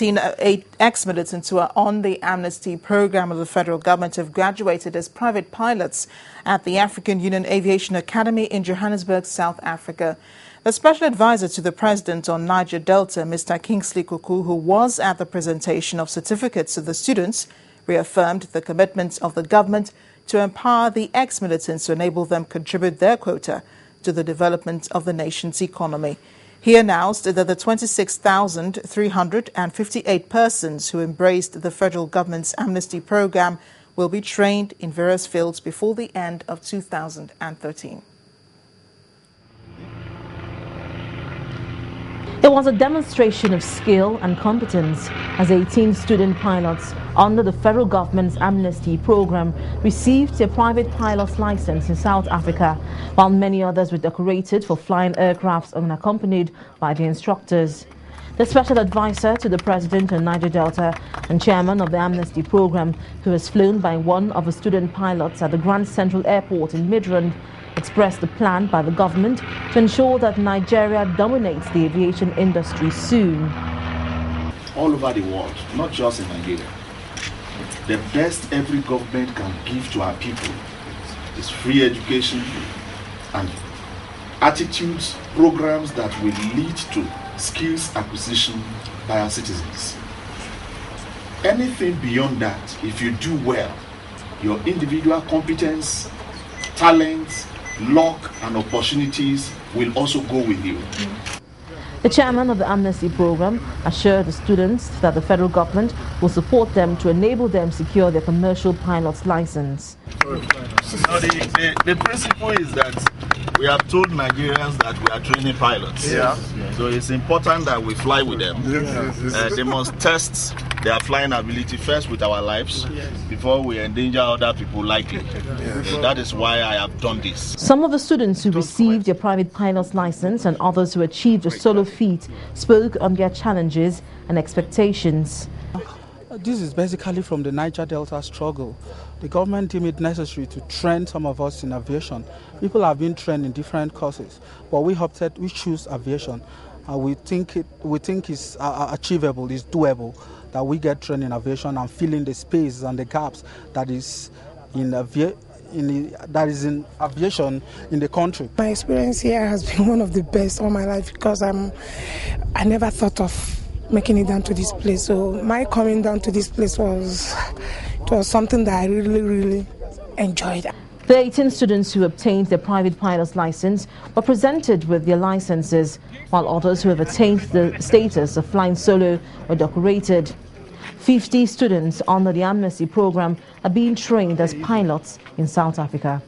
18 ex-militants who are on the Amnesty program of the federal government have graduated as private pilots at the African Union Aviation Academy in Johannesburg, South Africa. The special advisor to the president on Niger Delta, Mr. Kingsley Kuku, who was at the presentation of certificates to the students, reaffirmed the commitment of the government to empower the ex-militants to enable them contribute their quota to the development of the nation's economy. He announced that the 26,358 persons who embraced the federal government's amnesty program will be trained in various fields before the end of 2013. It was a demonstration of skill and competence as 18 student pilots under the federal government's amnesty program received their private pilot's license in South Africa, while many others were decorated for flying aircrafts unaccompanied by the instructors. The special advisor to the president on Niger Delta and chairman of the amnesty program, who was flown by one of the student pilots at the Grand Central Airport in Midrand, expressed the plan by the government to ensure that Nigeria dominates the aviation industry soon. All over the world, not just in Nigeria, the best every government can give to our people is free education and attitudes, programs that will lead to skills acquisition by our citizens. Anything beyond that, if you do well, your individual competence, talent, luck and opportunities will also go with you. The chairman of the amnesty program assured the students that the federal government will support them to enable them secure their commercial pilot's license. The principle is that we have told Nigerians that we are training pilots. So it's important that we fly with them. They must test their flying ability first with our lives before we endanger other people likely. So that is why I have done this. Some of the students who received their private pilot's license and others who achieved a solo feat spoke on their challenges and expectations. This is basically from the Niger Delta struggle. The government deemed it necessary to train some of us in aviation. People have been trained in different courses, but we choose aviation. We think it's achievable, it's doable, that we get trained in aviation and fill in the spaces and the gaps that is in aviation in the country. My experience here has been one of the best all my life because I never thought of making it down to this place. So my coming down to this place was something that I really enjoyed. The 18 students who obtained their private pilot's license were presented with their licenses, while others who have attained the status of flying solo were decorated. 50 students under the amnesty program are being trained as pilots in South Africa.